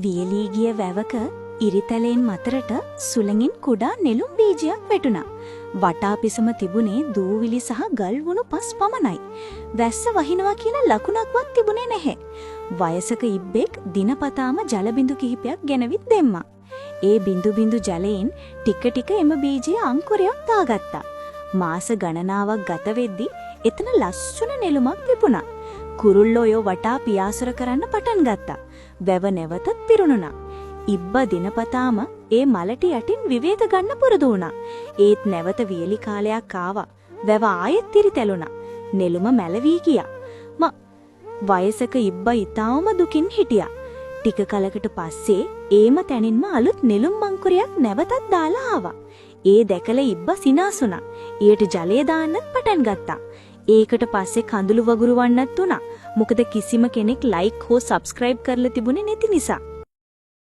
වියලී ගිය වැවක ඉරිතැලෙන් මතරට සුළඟින් කුඩා නෙළුම් බීජයක් වැටුණා. වටාපිසම තිබුණේ දූවිලි සහ ගල් වුණු පස් පමණයි. වැස්ස වහිනවා කියන ලකුණක්වත් තිබුණේ නැහැ. වයසක ඉබ්බෙක් දිනපතාම ජල බිඳු කිහිපයක් ගෙනවිත් දෙම්මා. ඒ බිඳු බිඳු ජලයෙන් ටික ටික එම බීජයේ අංකුරයක් දාගත්තා. මාස ගණනාවක් ගත වෙද්දී එතන ලස්සන නෙළුමක් පිපුණා. කුරුල්ලෝ වටා පියාසර කරන්න පටන් ගත්තා. වැව නැවතත් පිරුණුණා. ඉබ්බා දිනපතාම ඒ මලටි යටින් විවේක ගන්න පුරුදු වුණා. ඒත් නැවත වියලි කාලයක් ආවා. වැව ආයෙත් ඉරිතැලුණා. නෙළුම මැලවී ගියා. වයසක ඉබ්බා ඊටාම දුකින් හිටියා. ටික කලකට පස්සේ ඒම තැනින්ම අලුත් නෙළුම් අංකුරයක් නැවතත් දාලා ආවා. ඒ දැකලා ඉබ්බා සිනාසුණා. ඊට ජලය දාන්නත් පටන් ගත්තා. ඒකට පස්සේ කඳුළු වගුරු වන්නත් උනා. මොකද කිසිම කෙනෙක් ලයික් හෝ සබ්ස්ක්‍රයිබ් කරලා තිබුණේ නැති නිසා.